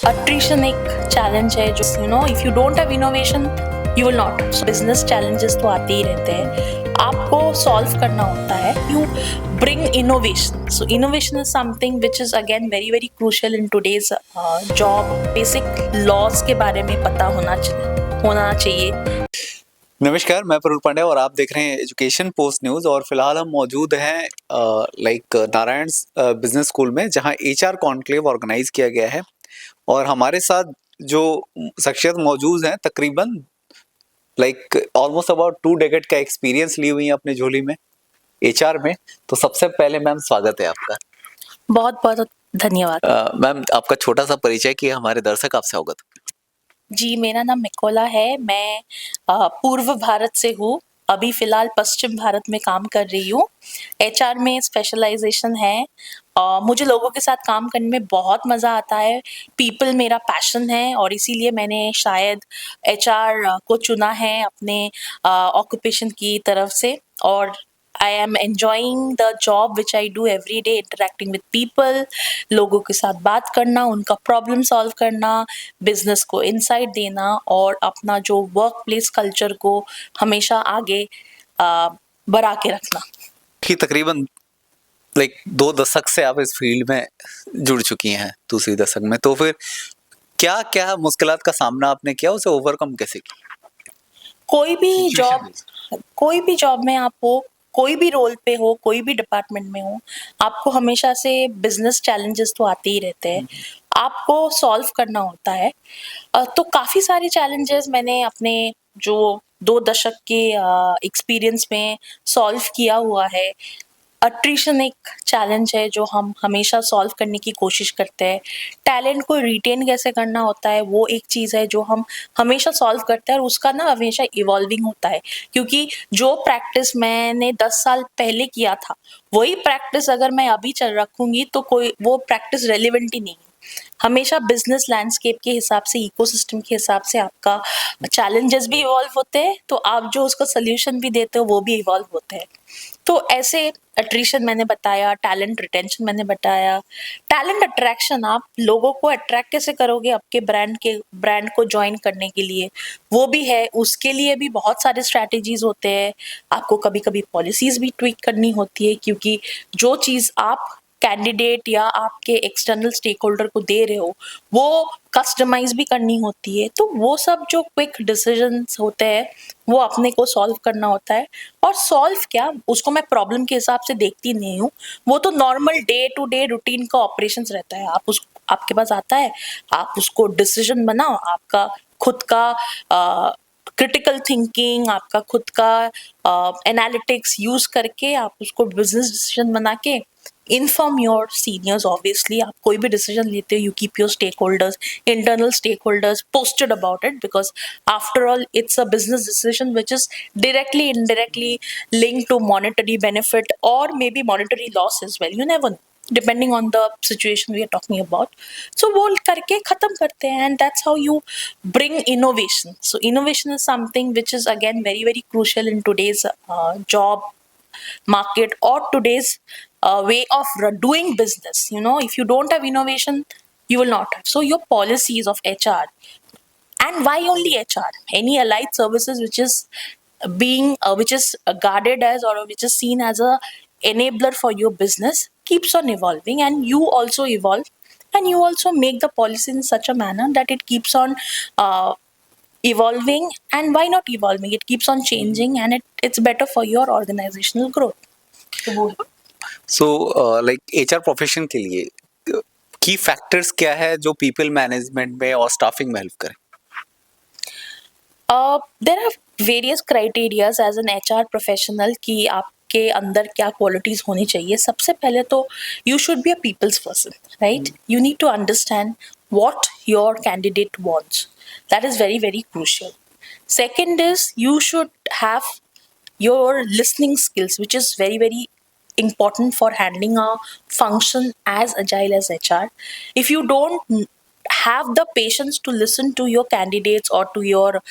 Attrition एक challenge है जो if you don't have innovation you will not. Business challenges तो आते ही रहते हैं, आपको सॉल्व करना होता है। You bring innovation, so innovation is something which is again very very crucial in today's job. Basic laws के बारे में पता होना चाहिए। नमस्कार, मैं परुल पांडे और आप देख रहे हैं एजुकेशन पोस्ट न्यूज। और फिलहाल हम मौजूद हैं नारायण बिजनेस स्कूल में, जहां एचआर कॉन्क्लेव ऑर्गेनाइज किया गया है। और हमारे साथ जो शख्सियत मौजूद हैं, तकरीबन ऑलमोस्ट अबाउट 2 डेकेड का एक्सपीरियंस ली हुई है अपने झोली में एचआर में। तो सबसे पहले मैम, स्वागत है आपका। बहुत बहुत धन्यवाद। मैम, आपका छोटा सा परिचय कि हमारे दर्शक आपसे अवगत। जी, मेरा नाम निकोला है। मैं पूर्व भारत से हूँ, अभी फिलहाल पश्चिम भारत में काम कर रही हूँ। एचआर में स्पेशलाइजेशन है। मुझे लोगों के साथ काम करने में बहुत मज़ा आता है। पीपल मेरा पैशन है और इसीलिए मैंने शायद एचआर को चुना है अपने ऑक्यूपेशन की तरफ से। और I am enjoying the job which I do every day, interacting with people, लोगों के साथ बात करना, उनका प्रॉब्लम सॉल्व करना, बिजनेस को इनसाइट देना और अपना जो वर्क प्लेस कल्चर को हमेशा आगे बढ़ा के रखना। कि तकरीबन 2 दशक से आप इस फील्ड में जुड़ चुकी हैं, दूसरी दशक में। तो फिर क्या क्या मुश्किलात का सामना आपने किया, उसे ओवरकम कैसे किया? कोई भी जॉब में आप हो, कोई भी रोल पे हो, कोई भी डिपार्टमेंट में हो, आपको हमेशा से बिजनेस चैलेंजेस तो आते ही रहते हैं, आपको सॉल्व करना होता है। तो काफ़ी सारे चैलेंजेस मैंने अपने जो 2 दशक के एक्सपीरियंस में सॉल्व किया हुआ है। अट्रिशन एक चैलेंज है जो हम हमेशा सॉल्व करने की कोशिश करते हैं। टैलेंट को रिटेन कैसे करना होता है, वो एक चीज़ है जो हम हमेशा सॉल्व करते हैं और उसका ना हमेशा इवॉल्विंग होता है। क्योंकि जो प्रैक्टिस मैंने 10 साल पहले किया था, वही प्रैक्टिस अगर मैं अभी चल रखूंगी तो कोई वो प्रैक्टिस रेलिवेंट ही नहीं है। हमेशा बिजनेस लैंडस्केप के हिसाब से, इकोसिस्टम के हिसाब से आपका चैलेंजेस भी इवॉल्व होते हैं, तो आप जो उसका सोल्यूशन भी देते हो वो भी इवॉल्व होते हैं। तो ऐसे अट्रिशन मैंने बताया, टैलेंट रिटेंशन मैंने बताया, टैलेंट अट्रैक्शन, आप लोगों को अट्रैक्ट कैसे करोगे आपके ब्रांड को ज्वाइन करने के लिए, वो भी है। उसके लिए भी बहुत सारे स्ट्रैटेजीज होते हैं। आपको कभी कभी पॉलिसीज भी ट्वीक करनी होती है, क्योंकि जो चीज़ आप कैंडिडेट या आपके एक्सटर्नल स्टेक होल्डर को दे रहे हो वो कस्टमाइज भी करनी होती है। तो वो सब जो क्विक डिसीजंस होते हैं वो अपने को सॉल्व करना होता है। और सॉल्व क्या, उसको मैं प्रॉब्लम के हिसाब से देखती नहीं हूँ, वो तो normal day to day routine का ऑपरेशंस रहता है। आपके पास आता है, आप उसको डिसीजन बनाओ, आपका खुद का क्रिटिकल थिंकिंग, आपका खुद का एनालिटिक्स यूज करके आप उसको बिजनेस डिसीजन बना के इन्फॉर्म योर सीनियर्स। ऑब्वियसली आप कोई भी डिसीजन लेते हो, you keep your stakeholders, internal stakeholders posted about it, because after all it's a business decision which is directly indirectly linked to monetary benefit or maybe monetary loss as well, you never know, depending on the situation we are talking about. So वो करके खत्म करते हैं, and that's how you bring innovation. So innovation is something which is again very very crucial in today's job market or today's way of doing business. If you don't have innovation you will not have. So your policies of HR, and why only HR, any allied services which is guarded as, or which is seen as a enabler for your business, keeps on evolving, and you also evolve, and you also make the policy in such a manner that it keeps on evolving. And why not evolving, it keeps on changing, and it's better for your organizational growth. So HR profession के लिए की factors क्या है जो people management में और staffing में help करें? There are various criterias as an HR professional कि आपके अंदर क्या qualities होनी चाहिए। सबसे पहले तो you should be a people's person, right? You need to understand what your candidate wants. That is very very crucial. Second is you should have your listening skills, which is very very important for handling a function as agile as HR. If you don't have the patience to listen to your candidates or to your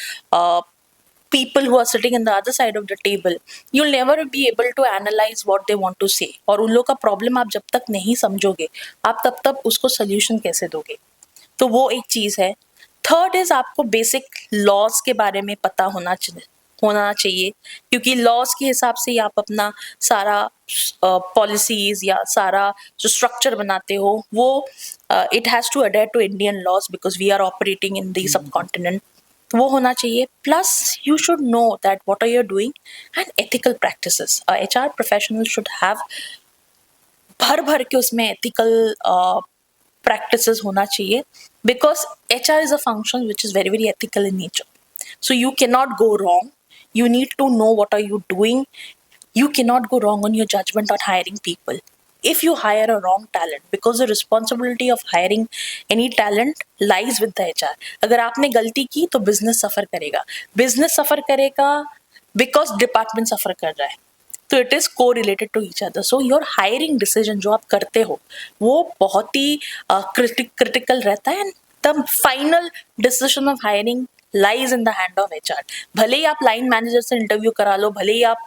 people who are sitting in the other side of the table, you'll never be able to analyze what they want to say. और उन लोग का problem आप जब तक नहीं समझोगे, आप तब तक उसको सोल्यूशन कैसे दोगे? तो वो एक चीज़ है। थर्ड इज़ आपको बेसिक लॉज़ के बारे में पता होना चाहिए, क्योंकि लॉज़ के हिसाब से ही आप अपना सारा पॉलिसीज़ या सारा जो स्ट्रक्चर बनाते हो वो it has to adhere to Indian laws because we are operating in the subcontinent. वो होना चाहिए। Plus you should know that what are you doing and ethical practices. A HR professional should have भर के उसमें ethical practices होना चाहिए, because HR is a function which is very ethical in nature. So you cannot go wrong. You need to know what are you doing. You cannot go wrong on your judgment on hiring people. If you hire a wrong talent, because the responsibility of hiring any talent lies with the HR. अगर आपने गलती की तो business सफर करेगा. Business सफर करेगा because department सफर कर रहा है. तो it is correlated to each other. So your hiring decision जो आप करते हो वो बहुत ही क्रिटिकल रहता है, and the final decision of hiring lies in the hand of HR. भले ही आप लाइन मैनेजर से इंटरव्यू करा लो, भले ही आप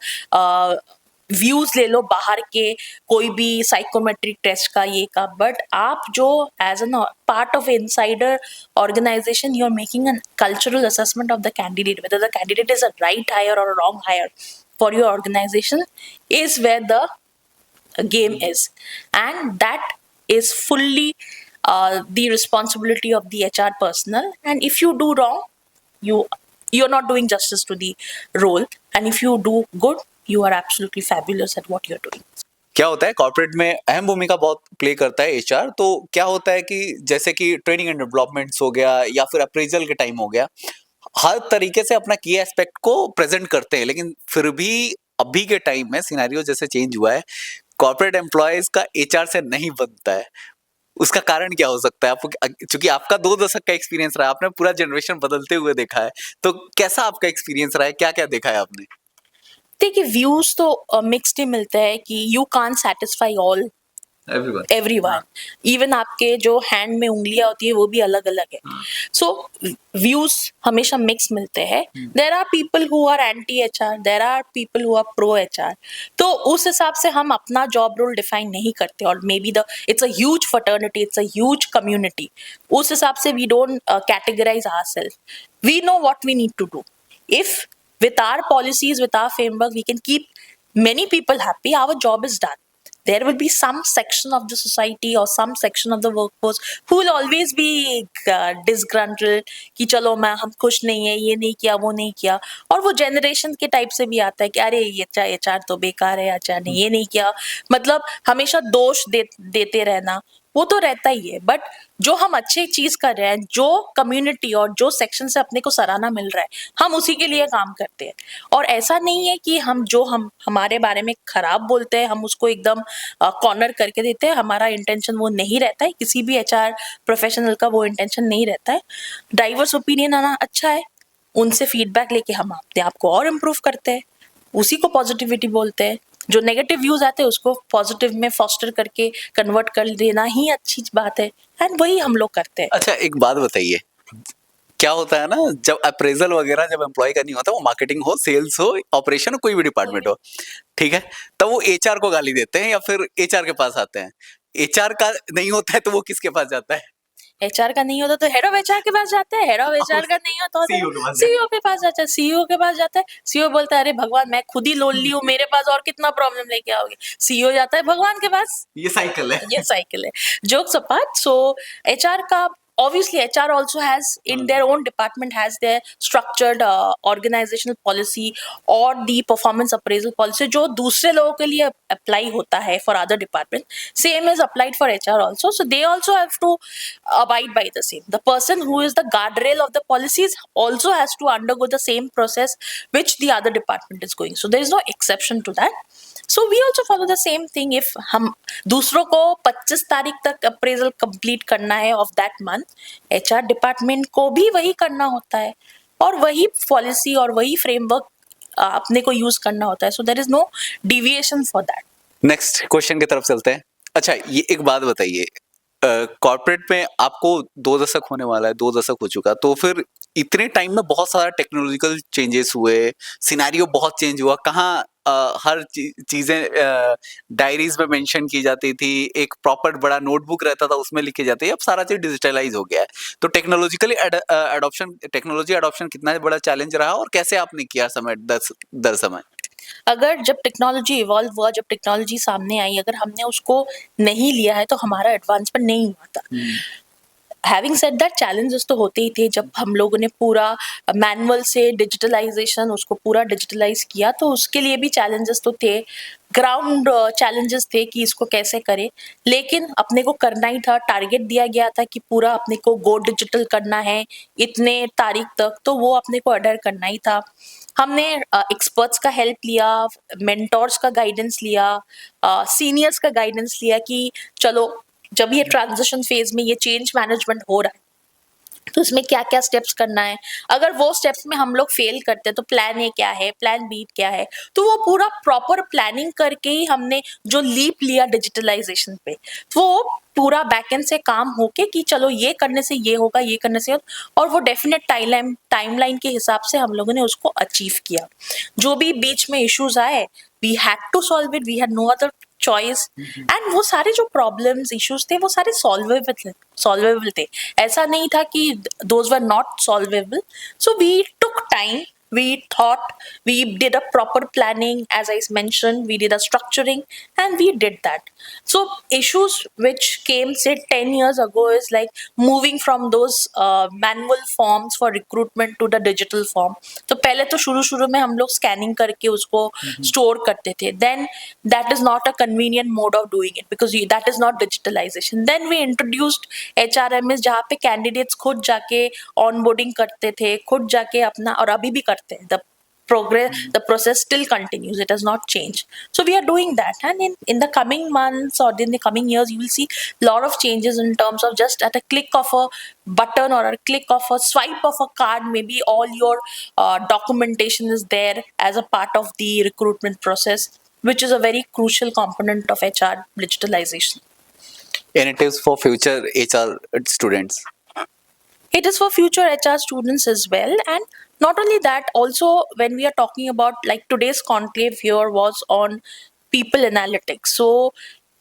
व्यूज ले लो बाहर के कोई भी साइकोमेट्रिक टेस्ट का ये का, बट आप जो as an part of insider organization you are making an cultural assessment of the candidate, whether the candidate is a right hire or a wrong hire for your organization, is where the game is, and that is fully the responsibility of the HR personnel. And if you do wrong, you're not doing justice to the role, and if you do good, you are absolutely fabulous at what you're doing. क्या होता है corporate में अहम भूमिका बहुत play करता है HR. तो क्या होता है कि जैसे कि ट्रेनिंग एंड डेवलपमेंट्स हो गया या फिर अप्रेजल के टाइम हो गया, हर तरीके से अपना की एस्पेक्ट को प्रेजेंट करते हैं, लेकिन फिर भी अभी के टाइम में सिनेरियो जैसे चेंज हुआ है, कॉर्पोरेट एम्प्लॉयज का एचआर से नहीं बनता है। उसका कारण क्या हो सकता है? आपको, चूंकि आपका 2 दशक का एक्सपीरियंस रहा है, आपने पूरा जनरेशन बदलते हुए देखा है, तो कैसा आपका एक्सपीरियंस रहा है? क्या-क्या देखा है आपने? देखिए, व्यूज तो मिक्स्ड ही मिलते हैं कि you can't satisfy all everyone. Even आपके जो हैंड में उंगलियां होती है वो भी अलग अलग है। सो व्यूज हमेशा मिक्स मिलते हैं। There are people who are anti HR, there are people who are pro HR. तो उस हिसाब से हम अपना जॉब रोल डिफाइन नहीं करते, और maybe the it's a huge fraternity, it's a huge community. उस हिसाब से we don't categorise ourself. We know what we need to do. If with our policies, with our framework, we can keep many people happy, our job is done. There will be some section of the society or some section of the workforce who will always be disgruntled कि चलो मैं हम खुश नहीं है, ये नहीं किया, वो नहीं किया। और वो जनरेशन के टाइप से भी आता है कि अरे ये एचआर तो बेकार है, एचआर ने ये नहीं किया, मतलब हमेशा दोष देते रहना, वो तो रहता ही है। बट जो हम अच्छी चीज कर रहे हैं, जो कम्युनिटी और जो सेक्शन से अपने को सराहना मिल रहा है, हम उसी के लिए काम करते हैं। और ऐसा नहीं है कि हम हमारे बारे में खराब बोलते हैं हम उसको एकदम कॉर्नर करके देते हैं। हमारा इंटेंशन वो नहीं रहता है, किसी भी एचआर प्रोफेशनल का वो इंटेंशन नहीं रहता है। डाइवर्स ओपिनियन आना अच्छा है, उनसे फीडबैक लेके हम अपने आप को और इम्प्रूव करते हैं, उसी को पॉजिटिविटी बोलते हैं। जो नेगेटिव व्यूज आते हैं उसको पॉजिटिव में फॉस्टर करके कन्वर्ट कर देना ही अच्छी बात है, एंड वही हम लोग करते हैं। अच्छा, एक बात बताइए, क्या होता है ना, जब अप्रेजल वगैरह जब एम्प्लॉय का नहीं होता, वो मार्केटिंग हो, सेल्स हो, ऑपरेशन हो, कोई भी डिपार्टमेंट हो, ठीक है, तब वो एचआर को गाली देते हैं या फिर एचआर के पास आते हैं। एचआर का नहीं होता है तो वो किसके पास जाता है? एचआर का नहीं होता तो हेड ऑफ एचआर के पास जाता है, हेड ऑफ एचआर का नहीं होता तो सीईओ के पास जाता है, सीईओ के पास जाता है, सीईओ बोलता है अरे भगवान मैं खुद ही लोनली हूँ, मेरे पास और कितना प्रॉब्लम लेके आओगे। सीईओ जाता है भगवान के पास। ये साइकिल है। ये साइकिल है। जोक्स अपार्ट, सो एचआर का obviously HR also has in their own department has their structured organizational policy or the performance appraisal policy जो दूसरे लोगों के लिए apply होता है for other department, same is applied for HR also, so they also have to abide by the same. The person who is the guardrail of the policies also has to undergo the same process which the other department is going, so there is no exception to that. So we also follow the same thing. If हम दूसरों को 25 तारीख तक appraisal complete करना है of that month, HR department को भी वही करना होता है और वही पॉलिसी और वही फ्रेमवर्क अपने को यूज करना होता है। So there is no deviation for that. Next question की तरफ चलते हैं। अच्छा, ये एक बात बताइए, कॉर्पोरेट में आपको 2 दशक होने वाला है, 2 दशक हो चुका, तो फिर इतने टाइम में बहुत सारा टेक्नोलॉजिकल चेंजेस हुए, सिनेरियो बहुत चेंज हुआ, कहाँ हर चीजें डायरीज में मेंशन की जाती थी, एक प्रॉपर बड़ा नोटबुक रहता था उसमें लिखी जाती है, अब सारा चीज डिजिटलाइज हो गया है। तो टेक्नोलॉजी अडॉप्शन कितना बड़ा चैलेंज रहा और कैसे आपने किया समय दर समय? अगर जब टेक्नोलॉजी इवॉल्व हुआ, जब टेक्नोलॉजी सामने आई, अगर हमने उसको नहीं लिया है तो हमारा एडवांसमेंट नहीं हुआ था। हैविंग सेड दैट, चैलेंजेस तो होते ही थे। जब हम लोगों ने पूरा मैनुअल से डिजिटलाइजेशन उसको पूरा डिजिटलाइज किया तो उसके लिए भी चैलेंजेस तो थे, ग्राउंड चैलेंजेस थे कि इसको कैसे करें, लेकिन अपने को करना ही था। टारगेट दिया गया था कि पूरा अपने को गो डिजिटल करना है इतने तारीख तक, तो वो अपने को अडर करना ही था। हमने एक्सपर्ट्स का हेल्प लिया, मेंटोर्स का गाइडेंस लिया, सीनियर्स का गाइडेंस लिया कि चलो जब ये ट्रांजिशन फेज में ये चेंज मैनेजमेंट हो रहा है तो इसमें क्या क्या स्टेप्स करना है। अगर वो स्टेप्स में हम लोग फेल करते हैं तो प्लान ए क्या है, प्लान बी क्या है। तो वो पूरा प्रॉपर प्लानिंग करके ही हमने जो लीप लिया डिजिटलाइजेशन पे, तो वो पूरा बैकएंड से काम होके कि चलो ये करने से ये होगा, ये करने से और वो डेफिनेट टाइमलाइन के हिसाब से हम लोगों ने उसको अचीव किया। जो भी बीच में इश्यूज आए, we had to solve it, we had no other choice. And वो सारे जो प्रॉब्लम्स इश्यूज थे वो सारे सॉल्वेबल थे। ऐसा नहीं था कि those were not solvable. So we took time, we thought, we did a proper planning, as I mentioned, we did a structuring, and we did that. So issues which came say 10 years ago is like moving from those manual forms for recruitment to the digital form. तो पहले तो शुरू में हम लोग scanning करके उसको store करते थे, then that is not a convenient mode of doing it because that is not digitalization. Then we introduced HRMS जहाँ पे कैंडिडेट्स खुद जाके ऑनबोर्डिंग करते थे, खुद जाके अपना, और अभी भी करते हैं। The process still continues, it has not changed. So we are doing that, and in the coming months or in the coming years you will see lot of changes in terms of just at a click of a button or a click of a swipe of a card, maybe all your documentation is there as a part of the recruitment process, which is a very crucial component of HR digitalization. And it is for future HR students. It is for future HR students as well. And not only that, also when we are talking about, like today's conclave here was on people analytics. So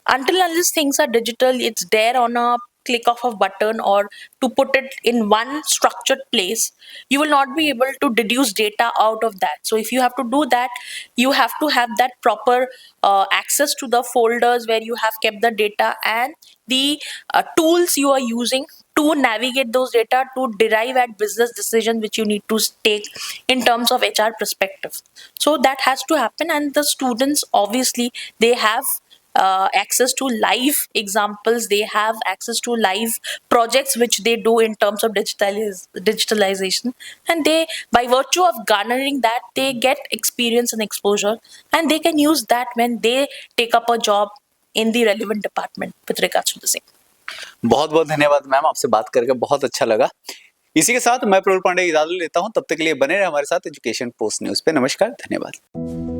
until unless things are digital, it's there on a click of a button, or to put it in one structured place, you will not be able to deduce data out of that. So if you have to do that, you have to have that proper access to the folders where you have kept the data, and the tools you are using to navigate those data to derive at business decision which you need to take in terms of HR perspective. So that has to happen, and the students obviously they have access to live examples, they have access to live projects which they do in terms of digitalization, and they, by virtue of garnering that, they get experience and exposure, and they can use that when they take up a job in the relevant department with regards to the same. बहुत बहुत धन्यवाद ma'am, आपसे बात करके बहुत अच्छा लगा। इसी के साथ मैं प्रफुल्ल पांडे इजाजत लेता हूं, तब तक के लिए बने रहे हमारे साथ एजुकेशन पोस्ट न्यूज पे। नमस्कार, धन्यवाद।